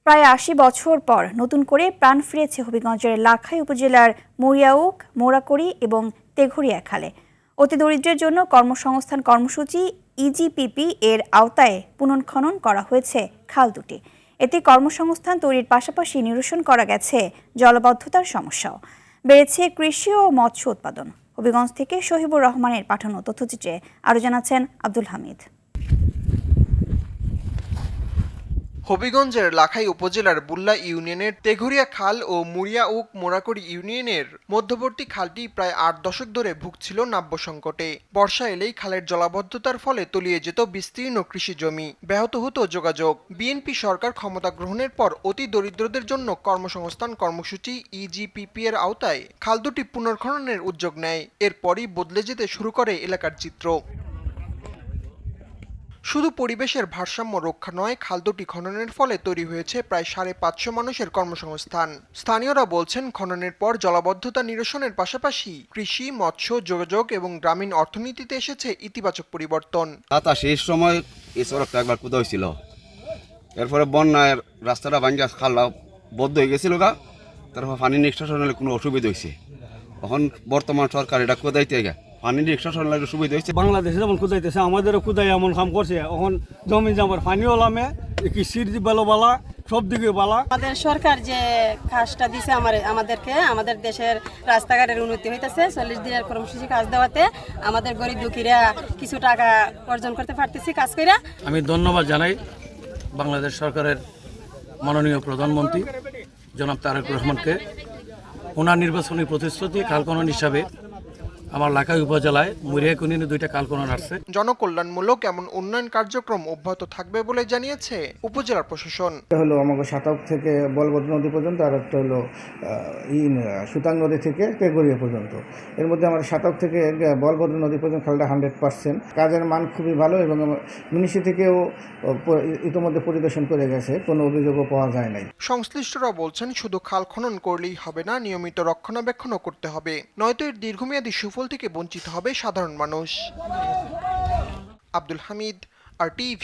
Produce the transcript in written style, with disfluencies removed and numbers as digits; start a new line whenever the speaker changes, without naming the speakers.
প্রায় ৮০ বছর পর নতুন করে প্রাণ ফিরেছে হবিগঞ্জের লাখাই উপজেলার মরিয়াউক, মোরাকড়ি এবং তেঘরিয়া খালে। অতি দরিদ্রের জন্য কর্মসংস্থান কর্মসূচি ইজিপিপি এর আওতায় পুনঃখনন করা হয়েছে খাল দুটি। এতে কর্মসংস্থান তৈরির পাশাপাশি নিরসন করা গেছে জলাবদ্ধতার সমস্যাও। বেড়েছে কৃষি ও মৎস্য উৎপাদন। হবিগঞ্জ থেকে শহীবুর রহমানের পাঠানো তথ্যচিত্রে আরও জানাচ্ছেন আব্দুল হামিদ।
হবিগঞ্জের লাখাই উপজেলার বুল্লা ইউনিয়নের তেঘরিয়া খাল ও মুরিয়াউক মোরাকড়ি ইউনিয়নের মধ্যবর্তী খালটি প্রায় ৮ দশক ধরে ভুগছিল নাব্য সংকটে। বর্ষা এলেই খালের জলাবদ্ধতার ফলে তলিয়ে যেত বিস্তীর্ণ কৃষি জমি, ব্যাহত হতো যোগাযোগ। বিএনপি সরকার ক্ষমতা গ্রহণের পর অতি দরিদ্রদের জন্য কর্মসংস্থান কর্মসূচি ইজিপিপি এর আওতায় খাল দুটি পুনর্খননের উদ্যোগ নেয়। এরপরই বদলে যেতে শুরু করে এলাকার চিত্র। শুধু পরিবেশের ভারসাম্য রক্ষা নয়, খাল দুটি খননের ফলে তৈরি হয়েছে প্রায় ৫৫০ মানুষের কর্মসংস্থান। স্থানীয়রা বলছেন, খননের পর জলাবদ্ধতা নিরসনের পাশাপাশি কৃষি, মৎস্য, যোগাযোগ এবং গ্রামীণ অর্থনীতিতে এসেছে ইতিবাচক পরিবর্তন।
শেষ সময় এই সড়কটা একবার কোদা হয়েছিল, এরপরে বন্যায় রাস্তাটা ভাঙ্গা খাল্লা বদ্ধ হয়ে গেছিল গা, তারপর পানি নিষ্কাশনের কোনো অসুবিধা হয়েছে। এখন বর্তমান সরকার এটা কোদাইতে গা পানি নিষ্কাশনের সুবিধা হয়েছে।
বাংলাদেশে যেমন কুদাইতেছে, আমাদেরও কুদাই এমন কাম করছে। এখন জমি জামার পানিও লামে, কৃষির বালো বালা, সব দিকে বালা।
আমাদের সরকার যে কাজটা দিছে আমাদেরকে, আমাদের দেশের রাস্তাঘাটের উন্নতি হইতেছে। 40 দিনের কর্মসূচি কাজ দেওয়াতে আমাদের গরিব দুঃখীরা কিছু টাকা অর্জন করতে পারতেছি কাজ কইরা।
আমি ধন্যবাদ জানাই বাংলাদেশ সরকারের মাননীয় প্রধানমন্ত্রী জনাব তারেক রহমানকে। ওনার নির্বাচনী প্রতিশ্রুতি খাল খনন হিসাবে আমার লাখাই উপজেলায় মুরিয়াউক ইউনিয়নে 2টা খাল খনন আসছে।
জনকল্যাণমূলক এমন উন্নয়ন কার্যক্রম অব্যাহত থাকবে বলে জানিয়েছে উপজেলা প্রশাসন।
হলো আমাকে সাতক থেকে বলবদ্র নদী পর্যন্ত, আর একটা হলো সুতাং নদী থেকে তেঘরিয়া পর্যন্ত। এর মধ্যে আমার সাতক থেকে বলবদ্র নদী পর্যন্ত খালটা 100%। কাজের মান খুবই ভালো এবং মিনিশি থেকেও ইতিমধ্যে পরিদর্শন করে গেছে, কোনো অভিযোগও পাওয়া যায় নাই।
সংশ্লিষ্টরা বলছেন, শুধু খাল খনন করলেই হবে না, নিয়মিত রক্ষণাবেক্ষণও করতে হবে, নয়তো এর দীর্ঘমেয়াদী সুফল থেকে বঞ্চিত হবে সাধারণ মানুষ। আব্দুল হামিদ, RTV।